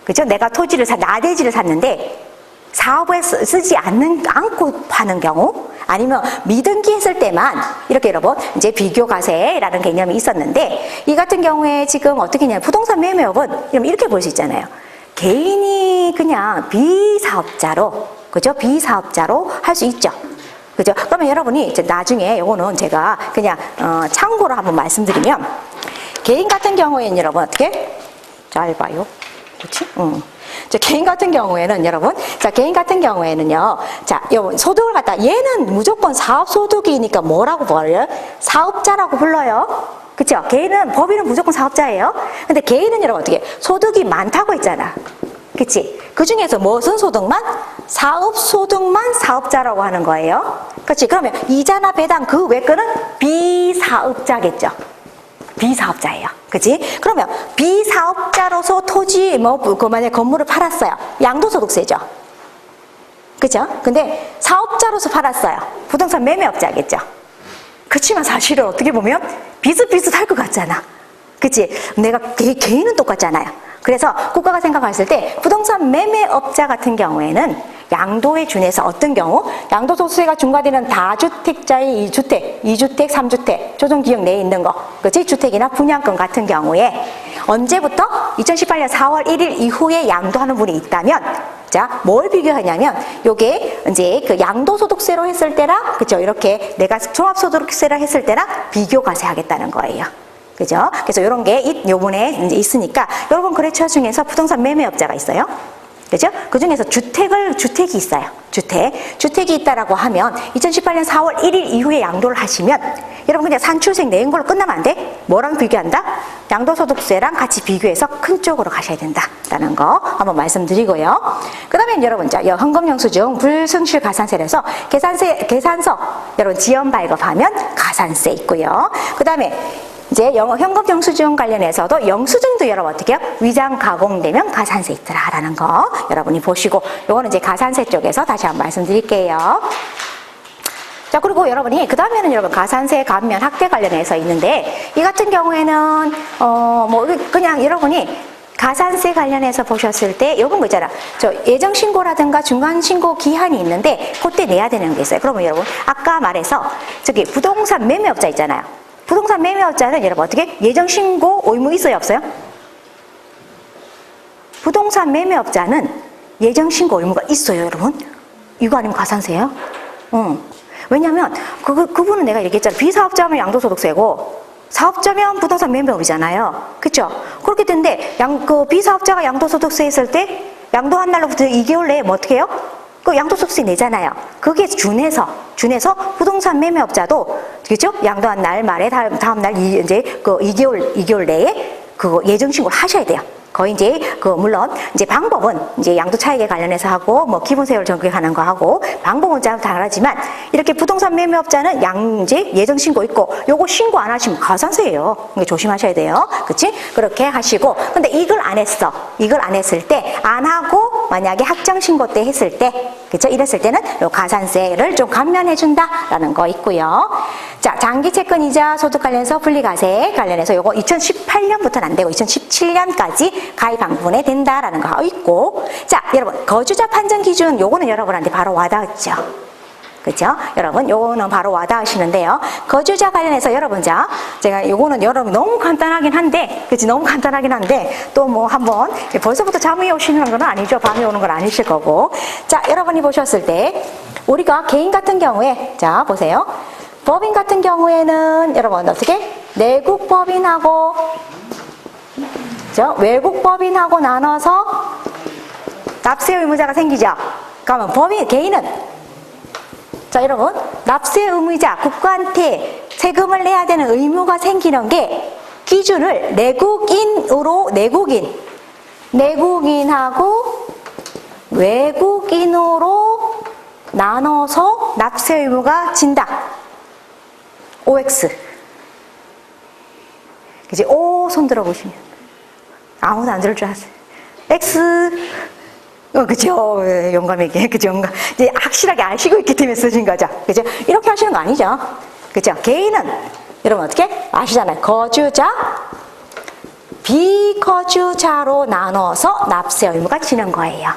Speaker 1: 그죠? 내가 토지를 나대지를 샀는데, 사업에 쓰지 않고 파는 경우, 아니면 미등기 했을 때만 이렇게 여러분 이제 비교과세라는 개념이 있었는데, 이 같은 경우에 지금 어떻게 했냐면 부동산 매매업은 이렇게 볼 수 있잖아요. 개인이 그냥 비사업자로, 그죠? 비사업자로 할 수 있죠. 그죠? 그러면 여러분이 이제 나중에 요거는 제가 그냥 참고로 한번 말씀드리면, 개인 같은 경우에는 여러분 어떻게? 잘 봐요. 그렇지? 자, 개인 같은 경우에는 여러분, 자, 개인 같은 경우에는요, 자, 소득을 갖다, 얘는 무조건 사업소득이니까 뭐라고 불러요? 사업자라고 불러요. 그쵸? 개인은, 법인은 무조건 사업자예요. 근데 개인은 여러분 어떻게, 소득이 많다고 했잖아. 그치? 그 중에서 무슨 소득만? 사업소득만 사업자라고 하는 거예요. 그치? 그러면 이자나 배당 그 외 거는 비사업자겠죠. 비사업자예요. 그치? 그러면 비사업자로서 토지, 만약에 건물을 팔았어요. 양도소득세죠. 그죠? 근데 사업자로서 팔았어요. 부동산 매매업자겠죠. 그치만 사실은 어떻게 보면 비슷비슷할 것 같잖아. 그치? 내가 개인은 똑같잖아요. 그래서 국가가 생각했을 때 부동산 매매업자 같은 경우에는 양도에 준해서 어떤 경우? 양도소득세가 중과되는 다주택자의 1주택, 2주택, 3주택, 조정지역 내에 있는 거, 그치? 주택이나 분양권 같은 경우에 언제부터? 2018년 4월 1일 이후에 양도하는 분이 있다면, 자, 뭘 비교하냐면, 요게 이제 그 양도소득세로 했을 때랑, 그죠? 이렇게 내가 종합소득세로 했을 때랑 비교과세 하겠다는 거예요. 그죠? 그래서 요런 게 요번에 이제 있으니까, 여러분 거래처 중에서 부동산 매매업자가 있어요. 그죠? 그 중에서 주택이 있어요. 주택이 있다라고 하면 2018년 4월 1일 이후에 양도를 하시면 여러분 그냥 산출생 내는 걸로 끝나면 안 돼? 뭐랑 비교한다? 양도소득세랑 같이 비교해서 큰 쪽으로 가셔야 된다라는 거 한번 말씀드리고요. 그 다음에 여러분, 자, 현금영수증 불승실 가산세에서 계산서 여러분 지연 발급하면 가산세 있고요. 그 다음에 이제 현금 영수증 관련해서도 영수증도 여러분 어떻게 해요? 위장 가공되면 가산세 있더라라는 거 여러분이 보시고, 요거는 이제 가산세 쪽에서 다시 한번 말씀드릴게요. 자, 그리고 여러분이 그 다음에는 여러분 가산세 감면 확대 관련해서 있는데, 이 같은 경우에는 뭐 그냥 여러분이 가산세 관련해서 보셨을 때 요건 거 있잖아. 저 예정 신고라든가 중간 신고 기한이 있는데 그때 내야 되는 게 있어요. 그러면 여러분 아까 말해서 저기 부동산 매매업자 있잖아요. 부동산 매매업자는 여러분 어떻게 예정 신고 의무 있어요, 없어요? 부동산 매매업자는 예정 신고 의무가 있어요, 여러분. 이거 아니면 가산세예요? 왜냐면 그분은 내가 얘기했잖아. 비사업자면 양도소득세고 사업자면 부동산 매매업이잖아요. 그렇죠? 그렇게 되는데 그 비사업자가 양도소득세 했을 때 양도한 날로부터 2개월 내에 뭐 어떻게 해요? 그 양도소득세 내잖아요. 거기에 준해서 부동산 매매업자도 그렇죠? 양도한 날 말에 다음 날 이제 그 2개월 내에 그 예정 신고를 하셔야 돼요. 거의 이제 물론 이제 방법은 이제 양도 차익에 관련해서 하고 뭐 기본 세율 적용하는 거 하고 방법은 좀 다르지만, 이렇게 부동산 매매업자는 이제 예정 신고 있고 요거 신고 안 하시면 가산세예요. 조심하셔야 돼요. 그렇지? 그렇게 하시고, 근데 이걸 안 했을 때 안 하고 만약에 확정 신고 때 했을 때, 그렇죠? 이랬을 때는 요 가산세를 좀 감면해 준다라는 거 있고요. 자, 장기 채권 이자 소득 관련해서 분리과세 관련해서 요거 2018년부터는 안 되고 2017년까지 가입한 부분에 된다라는 거 있고, 자, 여러분 거주자 판정 기준 요거는 여러분한테 바로 와닿았죠. 그렇죠? 여러분 요거는 바로 와닿으시는데요. 거주자 관련해서 여러분, 자, 제가 요거는 여러분 너무 간단하긴 한데, 그치? 너무 간단하긴 한데 또 뭐 한번 벌써부터 잠이 오시는 건 아니죠. 밤이 오는 건 아니실 거고. 자, 여러분이 보셨을 때 우리가 개인 같은 경우에, 자 보세요. 법인 같은 경우에는 여러분 어떻게? 내국 법인하고 외국 법인하고 나눠서 납세 의무자가 생기죠. 그러면 개인은, 자 여러분, 납세 의무자 국가한테 세금을 내야 되는 의무가 생기는 게 기준을 내국인하고 외국인으로 나눠서 납세 의무가 진다. OX. 그치? O 손 들어보시면 아무도 안 들을 줄 알았어요. X. 그죠? 용감하게. 그죠? 이제 확실하게 아시고 있기 때문에 쓰신 거죠. 그죠? 이렇게 하시는 거 아니죠? 그죠? 개인은 여러분 어떻게? 아시잖아요. 거주자, 비거주자로 나눠서 납세 의무가 지는 거예요.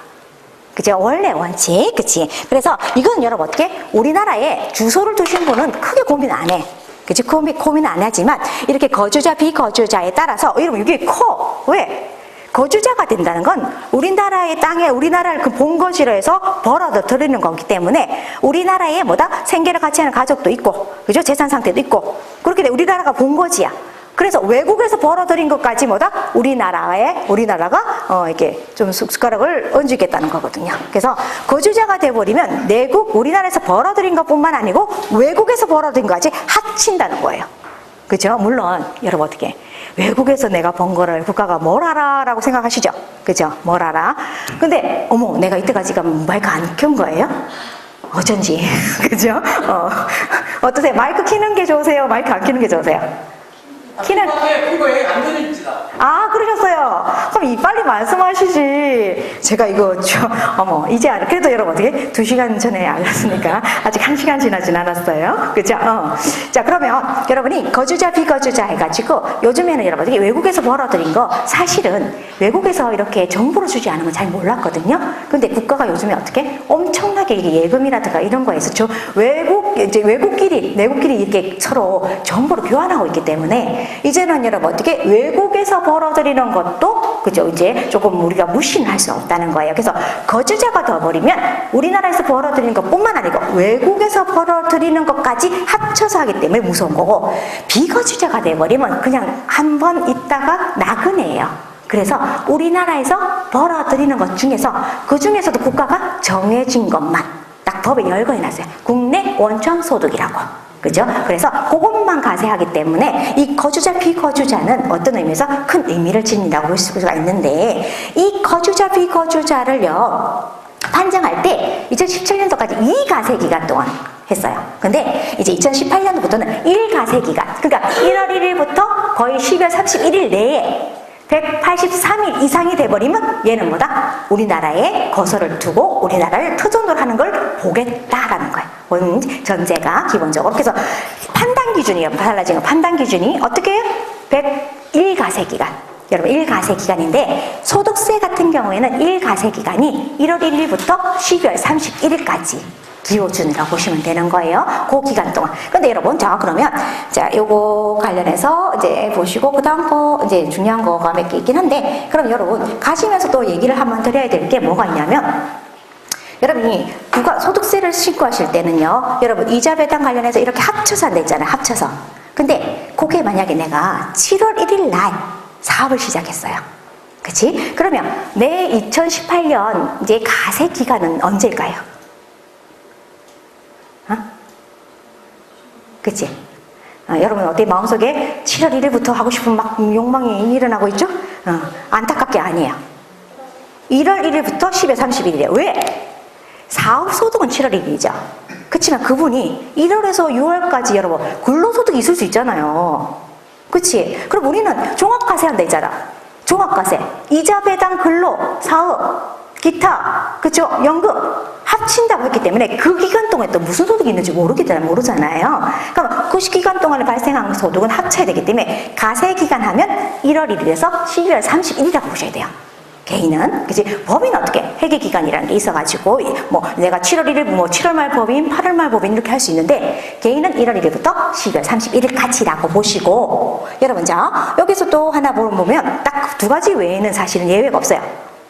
Speaker 1: 그죠? 원래 원칙. 그치? 그래서 이건 여러분 어떻게? 우리나라에 주소를 두신 분은 크게 고민 안 해. 그치? 고민 안 하지만 이렇게 거주자, 비거주자에 따라서 여러분 이게 커. 왜? 거주자가 된다는 건 우리나라의 땅에 우리나라를 그 본거지로 해서 벌어다 들이는 거기 때문에 우리나라에 생계를 같이 하는 가족도 있고, 그죠? 재산 상태도 있고, 그렇게 돼 우리나라가 본거지야. 그래서 외국에서 벌어들인 것까지 우리나라가 이렇게 좀 숟가락을 얹겠다는 거거든요. 그래서 거주자가 돼버리면 우리나라에서 벌어들인 것뿐만 아니고 외국에서 벌어들인 것까지 합친다는 거예요. 그죠? 물론 여러분 어떻게 외국에서 내가 번 거를 국가가 뭘 알아라고 생각하시죠? 그죠? 뭘 알아? 근데 어머, 내가 이때까지 마이크 안 켠 거예요? 어쩐지. 그죠? 어떠세요? 마이크 켜는 게 좋으세요? 마이크 안 켜는 게 좋으세요? 키는
Speaker 2: 이거 안 되는지다.
Speaker 1: 아, 그러셨어요. 그럼 빨리 말씀하시지. 제가 이거 어머 이제 그래도 여러분 어떻게 2시간 전에 알았으니까 아직 1시간 지나진 않았어요. 그죠? 자, 그러면 여러분이 거주자 비거주자 해가지고 요즘에는 여러분 어떻게 외국에서 벌어들인 거 사실은 외국에서 이렇게 정보를 주지 않으면 잘 몰랐거든요. 근데 국가가 요즘에 어떻게 엄청나게 이게 예금이라든가 이런 거에서 외국끼리 이렇게 서로 정보를 교환하고 있기 때문에 이제는 여러분 어떻게 외국에서 벌어들이는 것도 그죠 이제 조금 우리가 무시는 할 수 없다는 거예요. 그래서 거주자가 돼버리면 우리나라에서 벌어들이는 것뿐만 아니고 외국에서 벌어들이는 것까지 합쳐서 하기 때문에 무서운 거고, 비거주자가 돼버리면 그냥 한 번 있다가 나그네예요. 그래서 우리나라에서 벌어들이는 것 중에서 그 중에서도 국가가 정해진 것만 딱 법에 열거해놨어요. 국내 원천 소득이라고. 그죠? 그래서 그것만 가세하기 때문에 이 거주자 비거주자는 어떤 의미에서 큰 의미를 지닌다고 볼 수가 있는데, 이 거주자 비거주자를요 판정할 때 2017년도까지 2가세 기간 동안 했어요. 근데 이제 2018년도부터는 1가세 기간, 그러니까 1월 1일부터 거의 12월 31일 내에 183일 이상이 돼버리면 얘는 뭐다? 우리나라에 거소를 두고 우리나라를 터전으로 하는 걸 보겠다라는 거예요. 전제가 기본적으로. 그래서 판단 기준이에요. 달라진 거. 판단 기준이 어떻게 해요? 101가세 기간. 여러분 1가세 기간인데, 소득세 같은 경우에는 1가세 기간이 1월 1일부터 12월 31일까지 기호준이라고 보시면 되는 거예요. 그 기간 동안. 근데 여러분, 자, 그러면, 자, 요거 관련해서 이제 보시고, 그 다음 거, 이제 중요한 거가 몇 개 있긴 한데, 그럼 여러분, 가시면서 또 얘기를 한번 드려야 될 게 뭐가 있냐면, 여러분이 소득세를 신고하실 때는요, 여러분, 이자 배당 관련해서 이렇게 합쳐서 안 됐잖아요. 합쳐서. 근데, 그게 만약에 내가 7월 1일 날 사업을 시작했어요. 그치? 그러면 내 2018년 이제 가세 기간은 언제일까요? 그치? 여러분 어때? 마음속에 7월 1일부터 하고 싶은 막 욕망이 일어나고 있죠? 안타깝게 아니에요. 1월 1일부터 10월 31일이에요. 왜? 사업소득은 7월 1일이죠. 그렇지만 그분이 1월에서 6월까지 여러분 근로소득이 있을 수 있잖아요. 그치? 그럼 우리는 종합과세 한다 했잖아. 종합과세, 이자 배당 근로, 사업, 기타, 그쵸? 연금 합친다고 했기 때문에 그 기간 동안에 또 무슨 소득이 있는지 모르잖아요. 그럼 그 기간 동안에 발생한 소득은 합쳐야 되기 때문에 가세 기간 하면 1월 1일에서 12월 31일이라고 보셔야 돼요. 개인은. 그치? 법인은 어떻게? 회계기간이라는 게 있어가지고, 뭐, 내가 7월 1일, 뭐, 7월 말 법인, 8월 말 법인 이렇게 할 수 있는데, 개인은 1월 1일부터 12월 31일까지라고 보시고, 여러분, 자, 여기서 또 하나 보면, 딱 두 가지 외에는 사실은 예외가 없어요.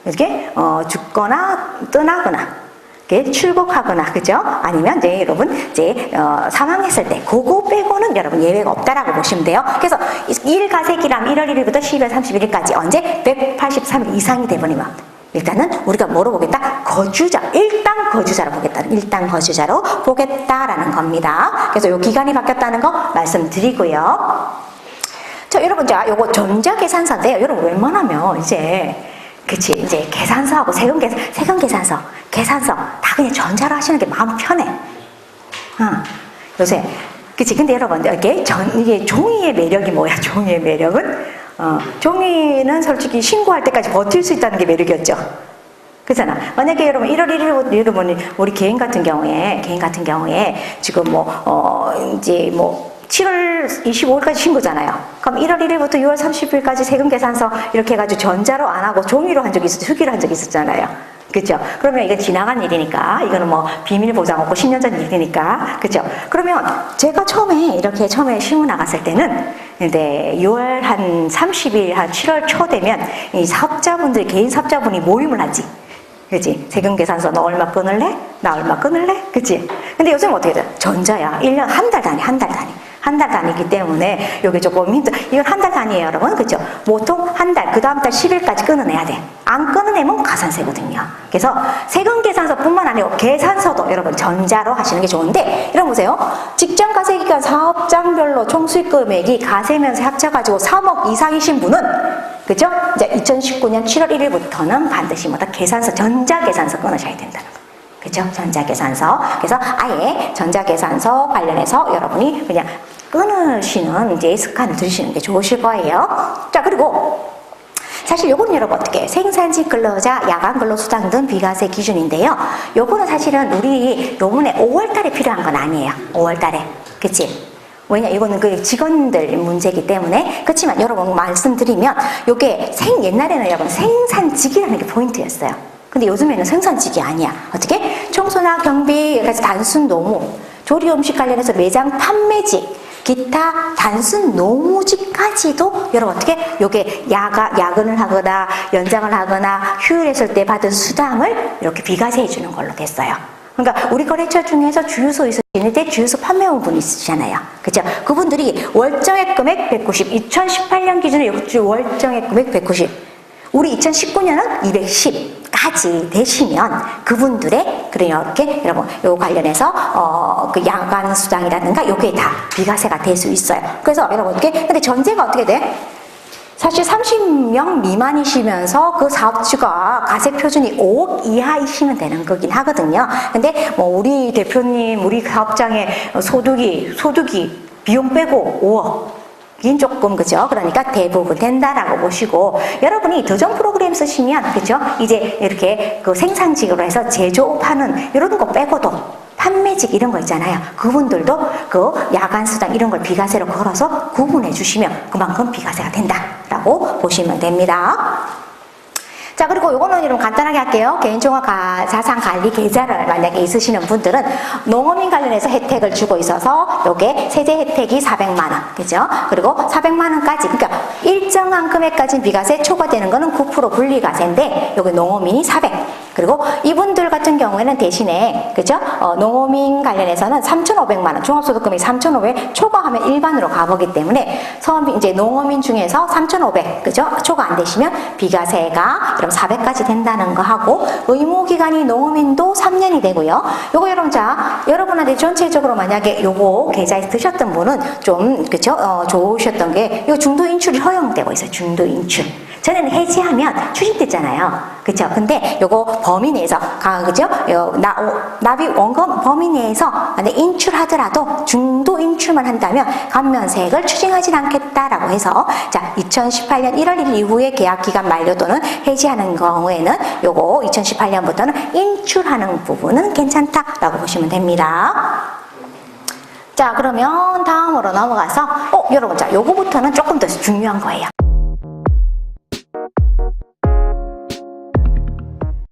Speaker 1: 이렇게, 죽거나, 떠나거나, 이렇게 출국하거나, 그죠? 아니면 이제 여러분, 이제, 사망했을 때, 그거 빼고는 여러분 예외가 없다라고 보시면 돼요. 그래서 1가세기란 1월 1일부터 12월 31일까지 언제 183일 이상이 돼버리면, 일단은 우리가 뭐로 보겠다? 거주자, 일당 거주자로 보겠다는, 일당 거주자로 보겠다라는 겁니다. 그래서 요 기간이 바뀌었다는 거 말씀드리고요. 자, 여러분, 자, 요거 전자계산서인데요. 여러분, 웬만하면 이제, 그치, 이제 계산서하고 세금 계산서, 계산서 다 그냥 전자로 하시는 게 마음 편해. 요새, 그치. 근데 여러분, 이게 종이의 매력이 뭐야? 종이의 매력은? 종이는 솔직히 신고할 때까지 버틸 수 있다는 게 매력이었죠. 그렇잖아. 만약에 여러분 1월 1일부터 여러분 우리 개인 같은 경우에 지금 이제 7월 25일까지 신고잖아요. 그럼 1월 1일부터 6월 30일까지 세금 계산서 이렇게 해가지고 전자로 안 하고 종이로 한 적이 있었죠. 휴기로 한 적이 있었잖아요. 그죠? 그러면 이건 지나간 일이니까, 이거는 뭐 비밀 보장 없고 10년 전 일이니까, 그죠? 그러면 제가 처음에 신고 나갔을 때는, 근데 6월 한 30일, 한 7월 초 되면 이 사업자분들, 개인 사업자분이 모임을 하지. 그치? 세금 계산서 너 얼마 끊을래? 나 얼마 끊을래? 그치? 근데 요즘 어떻게 돼? 전자야. 1년 한 달 단위. 한 달 단위이기 때문에 요게 조금 힘들어. 이건 한 달 단위예요, 여러분. 그죠? 보통 한 달, 그 다음 달 10일까지 끊어내야 돼. 안 끊어내면 가산세거든요. 그래서 세금 계산서뿐만 아니고 계산서도 여러분 전자로 하시는 게 좋은데, 여러분 보세요. 직장 가세기간 사업장별로 총수익 금액이 가세면서 합쳐가지고 3억 이상이신 분은, 그죠? 이제 2019년 7월 1일부터는 반드시 계산서, 전자계산서 끊으셔야 된다는 거. 그죠? 전자계산서. 그래서 아예 전자계산서 관련해서 여러분이 그냥 끊으시는 이제 습관을 들이시는 게 좋으실 거예요. 자, 그리고 사실 요거는 여러분 어떻게 생산직 근로자, 야간 근로수당 등 비과세 기준인데요. 요거는 사실은 우리 요번에 5월달에 필요한 건 아니에요. 5월달에. 그치? 왜냐, 이거는 그 직원들 문제이기 때문에. 그렇지만 여러분 말씀드리면 요게 옛날에는 여러분 생산직이라는 게 포인트였어요. 근데 요즘에는 생산직이 아니야. 어떻게? 청소나 경비, 그래서 단순 노무, 조리 음식 관련해서 매장 판매직, 기타 단순 노무직까지도 여러분 어떻게 요게 야근을 하거나 연장을 하거나 휴일했을 때 받은 수당을 이렇게 비과세해 주는 걸로 됐어요. 그러니까 우리 거래처 중에서 주유소 있으시는데 주유소 판매원분 있으시잖아요. 그죠? 그분들이 월정액 금액 190, 2018년 기준에 월정액 금액 190, 우리 2019년은 210까지 되시면 그분들의 이렇게 여러분 요 관련해서 그 야간 수당이라든가 요게 다 비과세가 될 수 있어요. 그래서 여러분 이렇게 근데 전제가 어떻게 돼? 사실 30명 미만이시면서 그 사업주가 가세 표준이 5억 이하이시면 되는 거긴 하거든요. 근데 뭐 우리 대표님, 우리 사업장의 소득이 비용 빼고 5억. 긴 조금 그죠? 그러니까 대부분 된다라고 보시고 여러분이 도전 프로그램 쓰시면 그죠? 이제 이렇게 그 생산직으로 해서 제조업하는 이런 거 빼고도 판매직 이런 거 있잖아요. 그분들도 그 야간 수당 이런 걸 비과세로 걸어서 구분해 주시면 그만큼 비과세가 된다라고 보시면 됩니다. 자, 그리고 요거는 여러분 간단하게 할게요. 개인종합자산관리 계좌를 만약에 있으시는 분들은 농어민 관련해서 혜택을 주고 있어서 요게 세제 혜택이 400만 원, 그죠? 그리고 400만 원까지, 그러니까 일정한 금액까지 비과세 초과되는 거는 9% 분리과세인데 요게 농어민이 400. 그리고 이분들 같은 경우에는 대신에 그죠? 농어민 관련해서는 3,500만 원, 종합소득금이 3,500 초과하면 일반으로 가보기 때문에 이제 농어민 중에서 3,500 그죠? 초과 안 되시면 비과세가 그럼 400까지 된다는 거 하고 의무기간이 농어민도 3년이 되고요. 요거 여러분 여러분한테 전체적으로 만약에 요거 계좌에 드셨던 분은 좀 그죠? 좋으셨던 게 요 중도 인출이 허용되고 있어요. 중도 인출. 전에는 해지하면 추징됐잖아요. 그쵸? 근데 요거 범위 내에서, 그죠? 납입 원금 범위 내에서 인출하더라도 중도 인출만 한다면 감면세액을 추징하진 않겠다라고 해서, 자, 2018년 1월 1일 이후에 계약기간 만료 또는 해지하는 경우에는 요거 2018년부터는 인출하는 부분은 괜찮다라고 보시면 됩니다. 자, 그러면 다음으로 넘어가서, 여러분, 자, 요거부터는 조금 더 중요한 거예요.